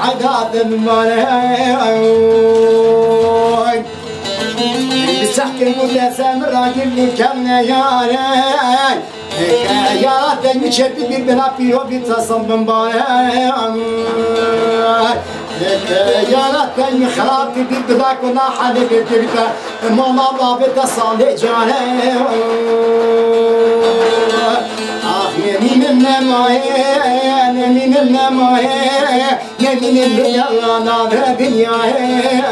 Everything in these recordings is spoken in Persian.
عداد المالي بسحكي ولا سامراجل وكمنا ياري يا دني شبي بالبنا بيو بتصم باي يا دني خرابتي بالبلاك ولا حد بالبلا ماما بابي تصالي جاري يمين النماي يمين النماي يمين اللي انا دنياي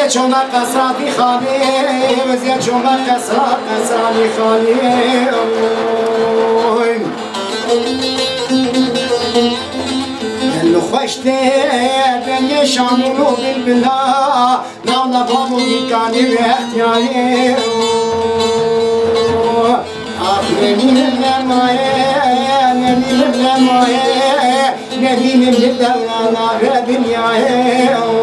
شما قصراتي خالي وزياد شما قصراتي خالي اللي خوشتي بني شاملو بالبلا نالا بابو بيكاني باختياري من اللمايه من اللمايه نبي من الدولة بدنياه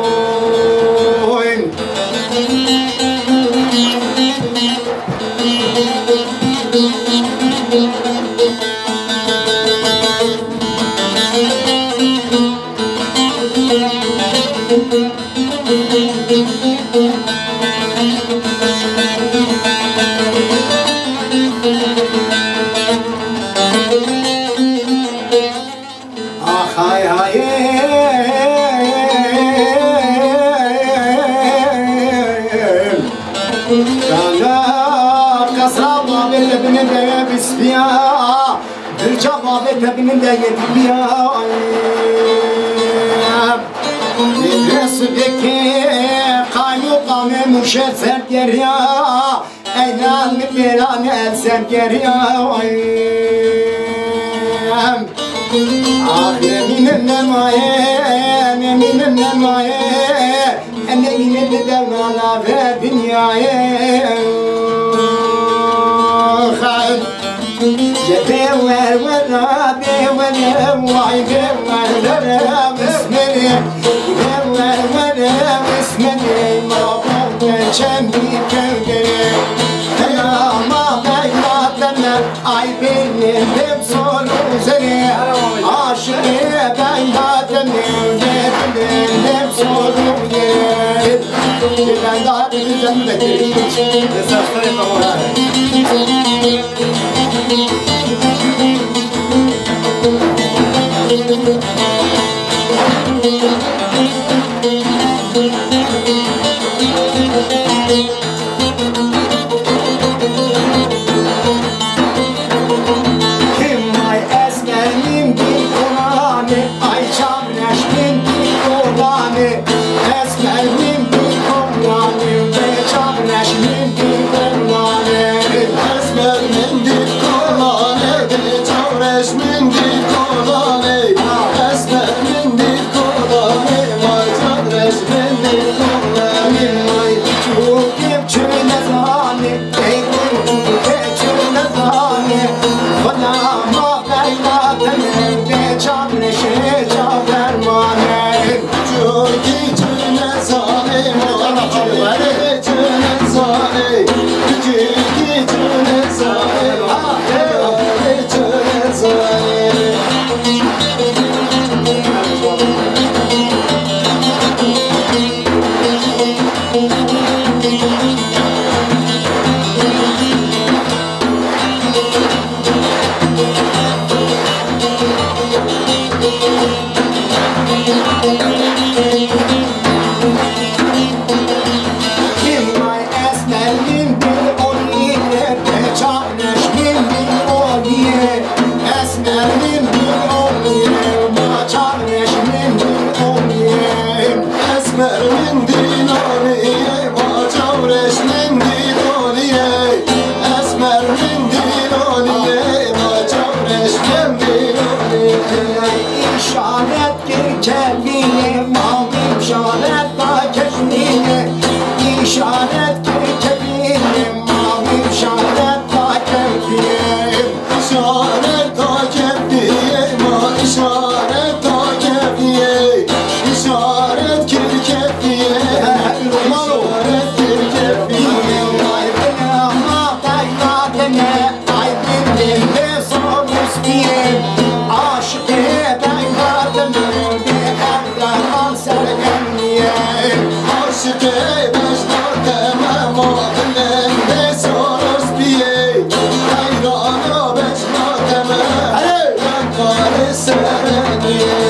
تبني ده يدبيا نسبك قايو قام مشات سركريا اينان مديران السركريا من النمايه من النمايه انا من الدولة في الدنيا جدول ولا دول وعيد ولا بسمني جدول ولا بسمني ما بقى شمي كنجري يا ما بيناتنا عيبين ببصر وزري عاشقي بيناتنا ببصر وزري ben daha bir canlı bekliyorum. Mesajları yapamam. işaret da kefine İşaret kefine mavi işaret da kefine İşaret da kefiye ma işaret da kefiye İşaret kir kefiye İşaret kir kefiye Ay ama dayladene ay dinle sormuş diye Aşık dayladene Erdoğan sergenliye Aşık beşler temem adının ne soruş biye Hayrana beşler temem Ben karı seveniye